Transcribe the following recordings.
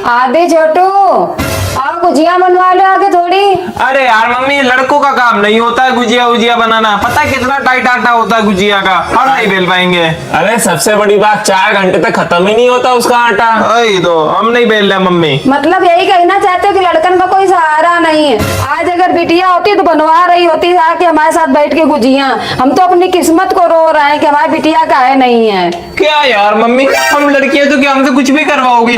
आधे छोटू और गुजिया बनवा लो आगे थोड़ी। अरे यार मम्मी, लड़कों का काम नहीं होता है गुजिया उजिया बनाना। पता है कितना टाइट आटा होता है गुजिया का, हम नहीं बेल पाएंगे। अरे सबसे बड़ी बात, 4 घंटे तक खत्म ही नहीं होता उसका आटा। वही तो, हम नहीं बेल रहे मम्मी। मतलब यही कहना चाहते हो कि लड़कन का कोई सहारा नहीं है। आज अगर बिटिया होती तो बनवा रही होती आके हमारे साथ बैठ के गुजिया। हम तो अपनी किस्मत को रो रहे हैं कि हमारी बिटिया का है नहीं है। क्या यार मम्मी, हम लड़कियां तो क्या हमसे कुछ भी करवाओगी?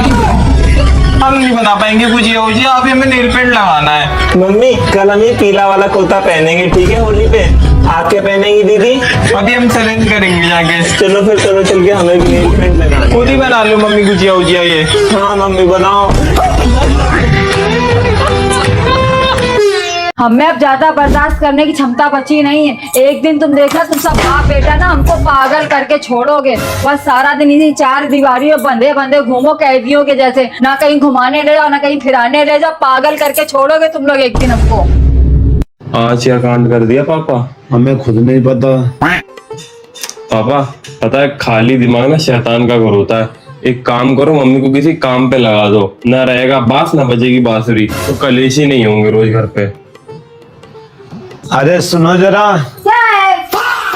हम नहीं बना पाएंगे गुजिया उजिया। अभी हमें नेल पेंट लगाना है। मम्मी कल हम ये पीला वाला कुर्ता पहनेंगे, ठीक है? होली पे आके पहनेंगी दीदी। अभी हम चैलेंज करेंगे जाके। चलो फिर, चलो चल के हमें भी नेल पेंट लगाना है। खुद ही बना लो मम्मी गुजिया उजिया ये। हाँ मम्मी बनाओ। हमें अब ज्यादा बर्दाश्त करने की क्षमता बची नहीं है। एक दिन तुम देखना, तुम सब बाप बेटा ना हमको पागल करके छोड़ोगे। बस सारा दिन इन्हीं 4 दीवारियों बंधे बंधे घूमो कैदियों के जैसे। ना कहीं घुमाने ले जाओ, ना कहीं फिराने ले जाओ। पागल करके छोड़ोगे तुम लोग एक दिन हमको। आज क्या कांड कर दिया पापा? हमें खुद नहीं पता। पापा पता है, खाली दिमाग ना शैतान का घर होता है। एक काम करो, मम्मी को किसी काम पे लगा दो। ना रहेगा बांस, ना बजेगी बांसुरी, तो कलेश ही नहीं होंगे रोज घर पे। अरे सुनो जरा। क्या है?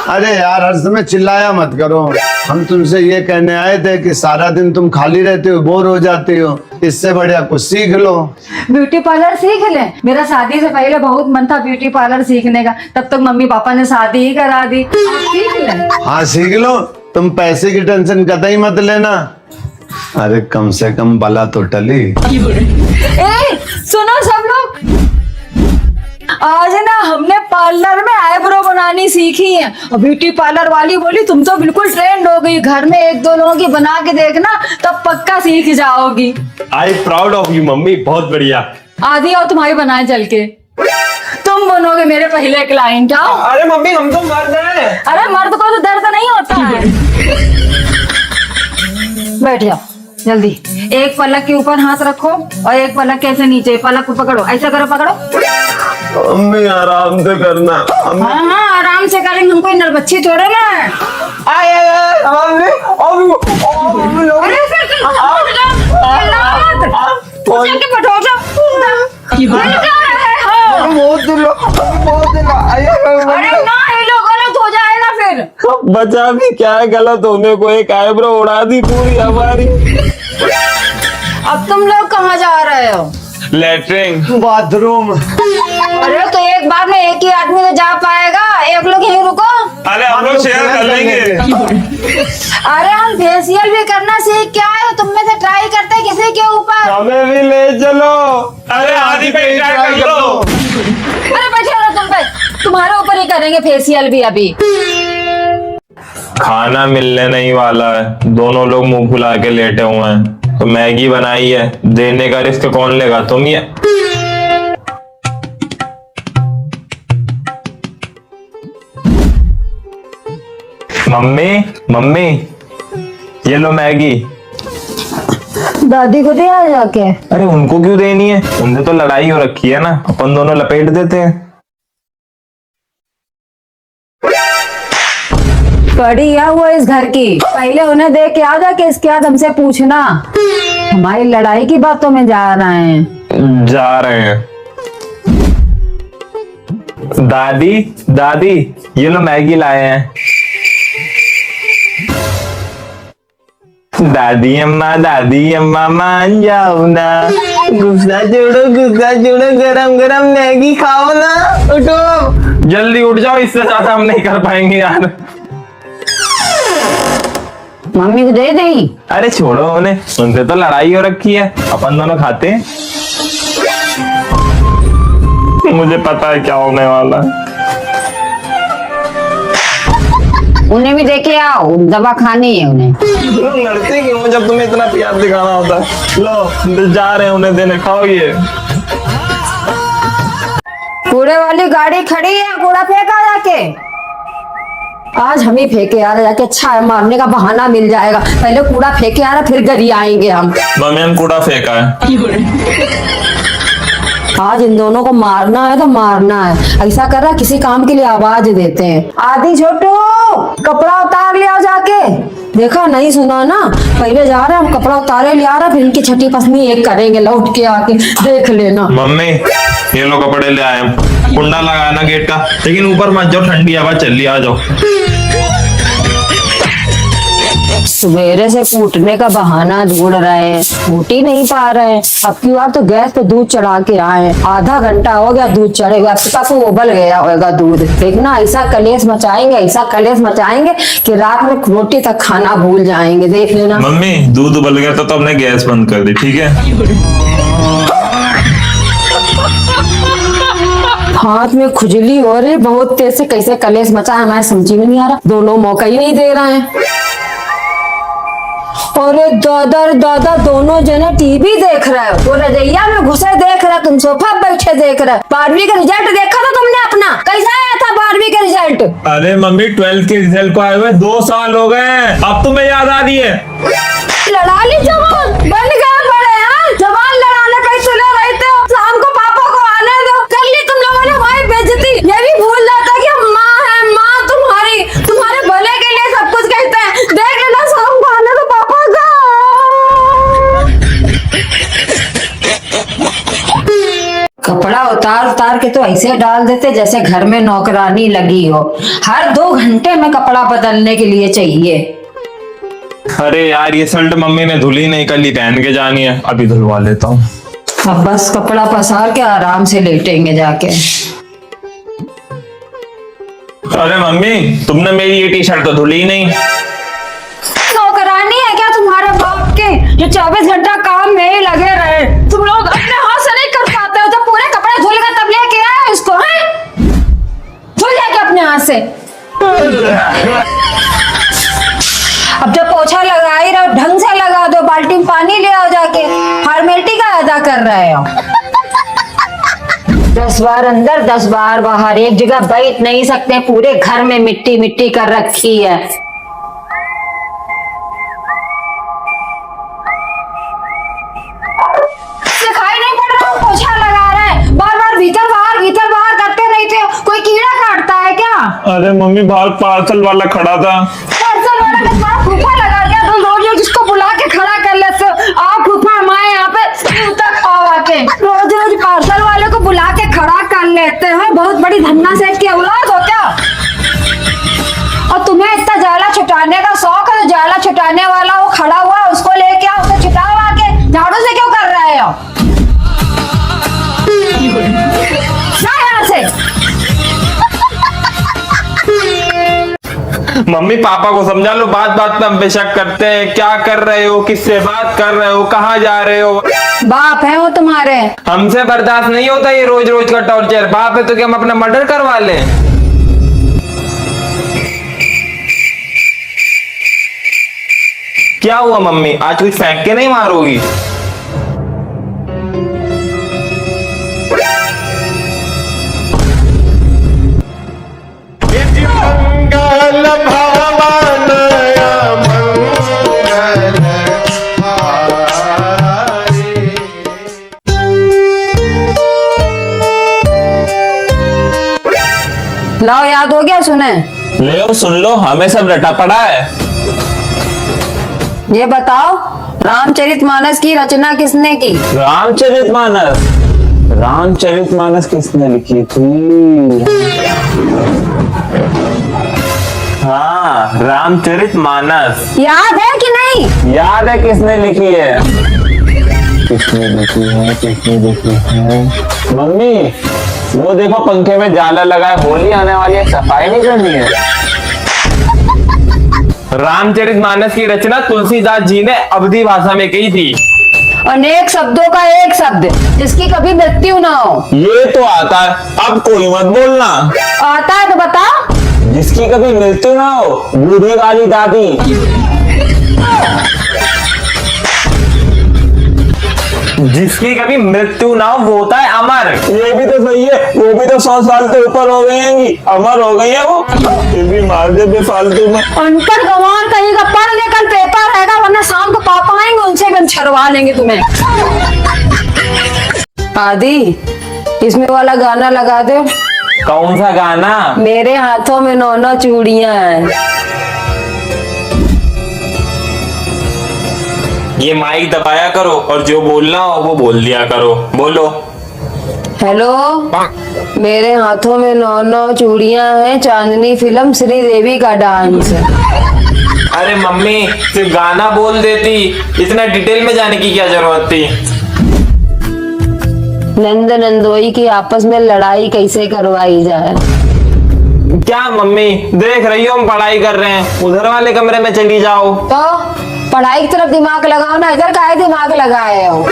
अरे यार हर समय चिल्लाया मत करो। हम तुमसे ये कहने आए थे कि सारा दिन तुम खाली रहते हो, बोर हो जाते हो। इससे बढ़िया कुछ सीख लो। ब्यूटी पार्लर सीख ले। मेरा शादी से पहले बहुत मन था ब्यूटी पार्लर सीखने का। तब तक मम्मी पापा ने शादी ही करा दी। सीख ले। हाँ सीख लो, तुम पैसे की टेंशन कतई मत लेना। अरे कम से कम बला तो टली। ए, सुनो सब लोग, आज ना हमने पार्लर में आईब्रो बनानी सीखी है। और ब्यूटी पार्लर वाली बोली तुम तो बिल्कुल ट्रेंड हो गई, घर में 1-2 लोगों की बना के देखना, तब पक्का सीख जाओगी। I proud of you mummy, बहुत बढ़िया। आधी और तुम्हारी बनाए चल के। तुम बनोगे मेरे पहले क्लाइंट। आओ। अरे मम्मी, हम तो मर्द हैं। अरे मर्द को तो दर्द नहीं होता है। बैठ जाओ जल्दी। एक पलक के ऊपर हाथ रखो और एक पलक कैसे नीचे। पलक को पकड़ो, ऐसा करो, पकड़ो। मम्मी आराम से करना। हाँ हाँ आराम से करेंगे, हम कोई नरबच्छी थोड़े ना है। अरे फिर चल के बैठो अरे ना हिलो, गलत हो जाएगा फिर। बचा भी क्या है गलत होने को, एक आईब्रो उड़ा दी पूरी हमारी। अब तुम लोग कहाँ जा रहे हो? Latrine bathroom. अरे तो एक बार में एक ही आदमी तो जा पाएगा, एक लोग यहीं रुको। अरे हम लोग शेयर कर लेंगे। अरे हम फेशियल भी करना सीख के आए हो, तुम में से ट्राई करते हैं किसी के ऊपर। हमें भी ले चलो। अरे आदि पे ट्राई कर लो। अरे बैठे रहो तुम पे, तुम्हारे ऊपर ही करेंगे फेशियल भी अभी। खाना मिलने नहीं वाला है, दोनों लोग मुंह फुला के लेटे हुए हैं। तो मैगी बनाई है, देने का रिस्क कौन लेगा? तुम ही। मम्मी मम्मी, ये लो मैगी। दादी को दे आ जाके। अरे उनको क्यों देनी है? उनसे तो लड़ाई हो रखी है ना, अपन दोनों लपेट देते हैं। कड़ी या हुआ इस घर की, पहले उन्हें दे के आ जाके इसके बाद हमसे पूछना। हमारी लड़ाई की बातों में जा रहे हैं। जा रहे हैं। दादी दादी, ये लो मैगी लाए हैं। दादी अम्मा मान जाओ ना, गुस्सा छोड़ो, गरम गरम मैगी खाओ ना। उठो जल्दी, उठ जाओ, इससे ज्यादा हम नहीं कर पाएंगे यार। मम्मी को दे दी। अरे छोड़ो उन्हें, उनसे तो लड़ाई हो रखी है, अपन दोनों खाते हैं। मुझे पता है क्या होने वाला है। उन्हें भी देके आओ, दवा खानी है उन्हें। लड़ते क्यों जब तुम्हें इतना प्यार दिखाना होता है? लो जा रहे हैं उन्हें देने, खाओ ये। कूड़े वाली गाड़ी खड़ी है, कूड़ा फेंका जाके। आज हम ही फेंके आ रहे जाके, अच्छा है मारने का बहाना मिल जाएगा। पहले कूड़ा फेंके आ रहा, फिर गरी आएंगे हम। मम्मी हम कूड़ा फेंका है। आज इन दोनों को मारना है तो मारना है। ऐसा कर रहा किसी काम के लिए आवाज देते हैं। आदि छोटू कपड़ा उतार लिया जाके। देखा नहीं सुना ना, पहले जा रहे हम कपड़ा उतारे ले आ रहा, फिर इनकी छठी पसनी एक करेंगे लौट के आके, देख लेना। मम्मी ये लो कपड़े ले आए हम। कुंडा लगाया ना गेट का, लेकिन ऊपर मत जाओ, ठंडी हवा चल रही, आ जाओ। सवेरे से कूटने का बहाना ढूंढ रहे हैं, कूट ही नहीं पा रहे हैं। अब की बार तो गैस पे दूध चढ़ा के आए, आधा घंटा हो गया दूध चढ़े हुए, अब तक उबल गया होगा दूध। देखना ऐसा कलेश मचाएंगे, ऐसा कलेश मचाएंगे कि रात में रोटी तक खाना भूल जाएंगे, देख लेना। मम्मी दूध उबल गया तो हमने गैस बंद कर दी, ठीक है। हाथ में खुजली हो रही बहुत तेज से, कैसे कलेश मचा है हमें समझ में नहीं आ रहा। दोनों मौका ही नहीं दे रहे हैं। अरे दादा दोनों जने टीवी देख रहे हो, वो रजैया में घुसे देख रहे, तुम सोफा बैठे देख रहे। 12वीं का रिजल्ट देखा था तुमने अपना, कैसा आया था 12वीं का रिजल्ट? अरे मम्मी 12th के रिजल्ट को आए हुए 2 साल हो गए, अब तुम्हें याद आ रही है? लड़ा ली जवान, बन गया बड़े हैं, जवान लड़ाने कहीं तुले रहते हो। शाम को पापा को आने दो, कर ली तुम लोगों ने हमारी बेइज्जती। ये भी भूल जाता कि हम माँ है, माँ तुम्हारी, तुम्हारे भले के लिए सब कुछ कहते हैं। देख लेना शाम को आने दो पापा का। कपड़ा उतार के तो ऐसे डाल देते जैसे घर में नौकरानी लगी हो। हर 2 घंटे में कपड़ा बदलने के लिए चाहिए। अरे यार ये शर्ट मम्मी ने धुली नहीं, कल ही पहन के जानी है, अभी धुलवा लेता हूँ। अब बस कपड़ा पसार के आराम से लेटेंगे जाके। अरे मम्मी तुमने मेरी ये टी शर्ट तो धुली ही नहीं। नौकरानी है क्या तुम्हारे बाप के, जो 24 घंटा काम में ही लगे रहे? तुम लोग अपने हाथ से नहीं कर पाते हो, जब पूरे कपड़े धुल गए तब लेके आए इसको, हैं? धुल जाके अपने हाथ से। अब जब पोछा लगा ही रहो ढंग से लगा दो, बाल्टी में पानी ले आओ जाके, फॉर्मेलिटी का अदा कर रहे हो। 10 बार अंदर 10 बार बाहर, एक जगह बैठ नहीं सकते, पूरे घर में मिट्टी मिट्टी कर रखी है। दिखाई नहीं पड़ रहा पोछा लगा रहे हैं, बार बार भीतर बाहर करते रहते हो। कोई कीड़ा काटता है क्या? अरे मम्मी बाहर पार्सल वाला खड़ा था। पार्सल वाला का तुम्हारा फूफा लगा क्या? तुम रोज जिसको बुला के खड़ा कर लेते हो, आप फूफा हमारे यहाँ पे तक आओ आके, रोज पार्सल वाले को बुला के खड़ा कर लेते हो। बहुत बड़ी धन्ना सेठ की औलाद हो क्या? और तुम्हें इतना जाला छुटाने का शौक है, तो जाला छुटाने वाला वो खड़ा हुआ उसको लेके आओ, उसे छुटाओ आके। झाड़ू से क्यों कर रहे हो? यहाँ से मम्मी पापा को समझा लो, बात बात पे हम पे शक करते हैं। क्या कर रहे हो, किससे बात कर रहे हो, कहाँ जा रहे हो? बाप है वो तुम्हारे? हमसे बर्दाश्त नहीं होता ये रोज रोज का टॉर्चर। बाप है तो क्या हम अपना मर्डर करवा ले? क्या हुआ मम्मी, आज कुछ फेंक के नहीं मारोगी? मंगल भवनया मंगल लाओ, याद हो गया? सुने ले सुन लो, हमें सब रटा पड़ा है। ये बताओ, रामचरितमानस की रचना किसने की? रामचरितमानस किसने लिखी थी? हाँ रामचरितमानस। याद है कि नहीं? याद है किसने लिखी है? मम्मी वो देखो पंखे में जाला लगा है, होली आने वाली है, सफाई नहीं करनी है। रामचरितमानस की रचना तुलसीदास जी ने अवधी भाषा में की थी। अनेक शब्दों का एक शब्द जिसकी कभी मृत्यु ना हो। ये तो आता है, अब कोई मत बोलना। आता है तो बता। जिसकी कभी मृत्यु ना हो, बूढ़ी वाली दादी। जिसकी कभी मृत्यु ना हो वो होता है अमर। ये भी तो सही है, वो भी तो 100 साल से ऊपर हो गए हैं, अमर हो गई है वो। ये भी मार दे बेफालतू में। अनपढ़ गंवार कहीं का, पढ़ ले, कल पेपर रहेगा, वरना शाम को पापा आएंगे उनसे भी हम छरवा लेंगे तुम्हें। आदि इसमें वाला गाना लगा दो। कौन सा गाना? मेरे हाथों में 9 चूड़ियां हैं। ये माइक दबाया करो और जो बोलना हो वो बोल दिया करो। बोलो। हेलो, मेरे हाथों में 9 चूड़ियां हैं, चांदनी फिल्म श्रीदेवी का डांस। अरे मम्मी, सिर्फ गाना बोल देती, इतना डिटेल में जाने की क्या जरूरत थी? नंद नंदोई की आपस में लड़ाई कैसे करवाई जाए? क्या मम्मी, देख रही हो हम पढ़ाई कर रहे हैं, उधर वाले कमरे में चली जाओ। तो पढ़ाई की तरफ दिमाग लगाओ ना, इधर काहे दिमाग लगाए हो?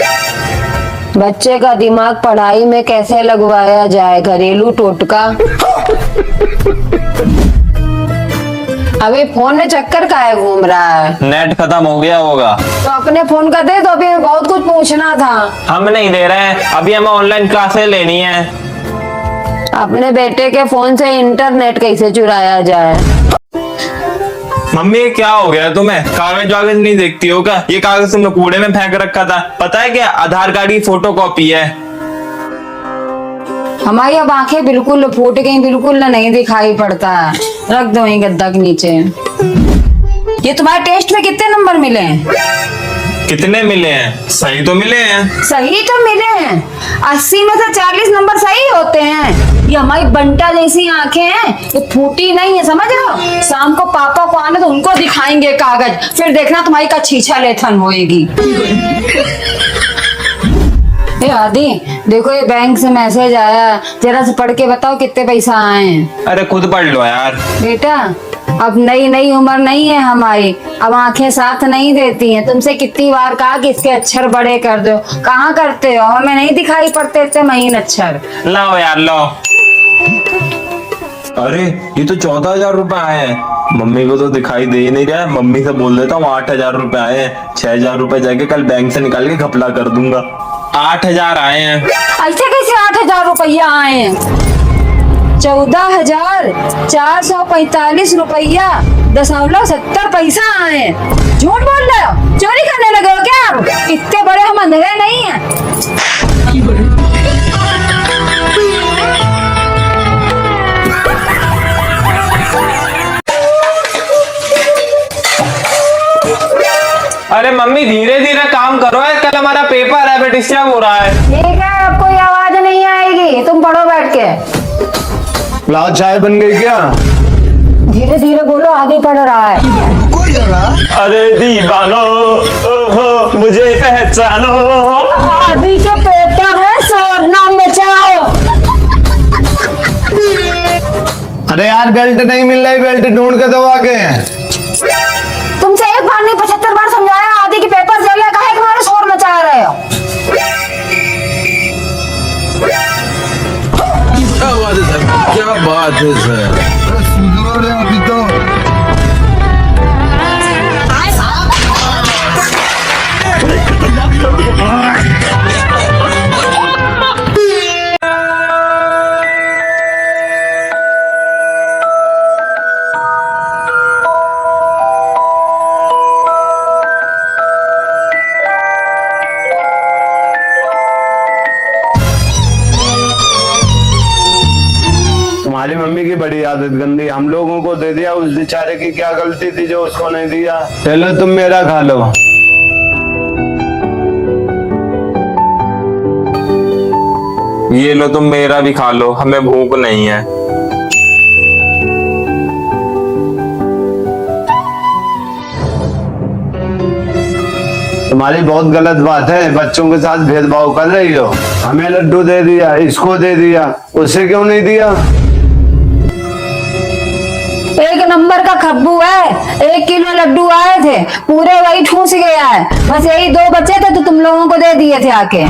बच्चे का दिमाग पढ़ाई में कैसे लगवाया जाए, घरेलू टोटका। अभी फोन में चक्कर काहे घूम रहा है? नेट खत्म हो गया होगा। तो अपने फोन का दे, तो अभी बहुत कुछ पूछना था। हम नहीं दे रहे हैं, अभी हमें ऑनलाइन क्लासेस लेनी है। अपने बेटे के फोन से इंटरनेट कैसे चुराया जाए? मम्मी, क्या हो गया तुम्हें? कागज वागज नहीं देखती हो क्या? ये कागज तुमने कूड़े में फेंक रखा था, पता है क्या? आधार कार्ड की फोटो कॉपी है। हमारी अब आंखें बिल्कुल फूट गई, बिल्कुल नहीं दिखाई पड़ता है। रख दो वहीं गद्दा के नीचे। ये तुम्हारे टेस्ट में कितने नंबर मिले हैं? कितने मिले हैं? सही तो मिले हैं। सही तो मिले हैं, 80 में से 40 नंबर सही होते हैं। ये हमारी बंटा जैसी आंखें हैं, ये फूटी नहीं है, समझ रहे हो? शाम को पापा को आने तो उनको दिखाएंगे कागज, फिर देखना तुम्हारी का छीछा लेथन होएगी। ये आदि देखो, ये बैंक से मैसेज आया, जरा से पढ़ के बताओ कितने पैसा आए हैं। अरे खुद पढ़ लो यार। बेटा, अब नई उम्र नहीं है हमारी, अब आंखें साथ नहीं देती हैं। तुमसे कितनी बार कहा कि इसके अक्षर बड़े कर दो, कहाँ करते हो? हमें नहीं दिखाई पड़ते इतने महीन अक्षर। लाओ यार, लाओ। अरे ये तो 14,000 रुपए आए हैं। मम्मी को तो दिखाई दे ही नहीं रहा है। मम्मी से बोल देता हूँ 8,000 रुपए आए हैं। 6,000 रुपए जाके कल बैंक से निकाल के घपला कर दूंगा। 8,000 आए हैं। ऐसे कैसे 8,000 रुपया आए हैं? 14,445 रुपया 0.70 पैसा आए हैं। झूठ बोल रहे हो? चोरी करने लगे हो क्या? इतने बड़े हम अंधेरे नहीं हैं। अरे मम्मी, धीरे धीरे काम करो यार, कल हमारा पेपर है, डिस्टर्ब हो रहा है। ठीक है, अब कोई आवाज नहीं आएगी, तुम पढ़ो बैठ के। लाओ, चाय बन गई क्या? धीरे धीरे बोलो, आगे पढ़ रहा है। अरे दीवानो, ओहो, मुझे पहचानो। आदि के पेपर है, शोर ना मचाओ। अरे यार, बेल्ट नहीं मिल रही, बेल्ट ढूंढ के दो आगे। तुमसे एक बार नहीं 75 बार समझाया, आदि के पेपर चल रहे, काहे तुम्हारे शोर मचा रहे हो? क्या बात है सर, क्या बात है सर। सुधरो रे अभी तो। तुम्हारी मम्मी की बड़ी आदत गंदी, हम लोगों को दे दिया। उस बेचारे की क्या गलती थी जो उसको नहीं दिया? चलो तुम मेरा खा लो। ये लो, तुम मेरा भी खा लो, हमें भूख नहीं है। तुम्हारी बहुत गलत बात है, बच्चों के साथ भेदभाव कर रही हो। हमें लड्डू दे दिया, इसको दे दिया, उसे क्यों नहीं दिया? 1 नंबर का खब्बू है, 1 किलो लड्डू आए थे, पूरे वही ठूस गया है। बस यही 2 बचे थे तो तुम लोगों को दे दिए थे आके।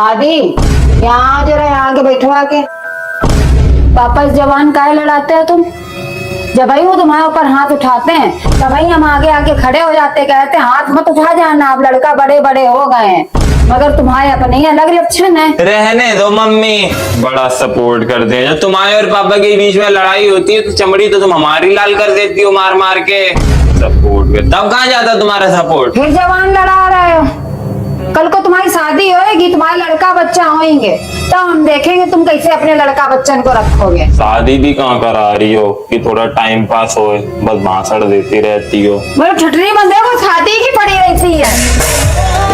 आदि, यहाँ जरा, यहाँ के बैठो आके। पापा इस जवान काहे लड़ाते हो तुम? जब ही वो तुम्हारे ऊपर हाथ उठाते हैं तब ही हम आगे आके खड़े हो जाते, कहते हैं हाथ मत उठा जाना, आप लड़का बड़े बड़े हो गए हैं। मगर तुम्हारे अपने अलग लक्षण है। रहने दो मम्मी, बड़ा सपोर्ट करते हैं। जब तुम्हारे और पापा के बीच में लड़ाई होती है तो चमड़ी तो तुम हमारी लाल कर देती हो मार मार के। सपोर्ट कर, तब कहाँ जाता तुम्हारा सपोर्ट? फिर जवान लड़ा रहे हो। कल को तुम्हारी शादी होएगी, तुम्हारे लड़का बच्चा होएंगे, तो हम देखेंगे तुम कैसे अपने लड़का बच्चन को रखोगे। शादी भी कहाँ करा रही हो कि थोड़ा टाइम पास होए, बस भाषण देती रहती हो। मेरे ठटरी बंदे को शादी की पड़ी रहती है।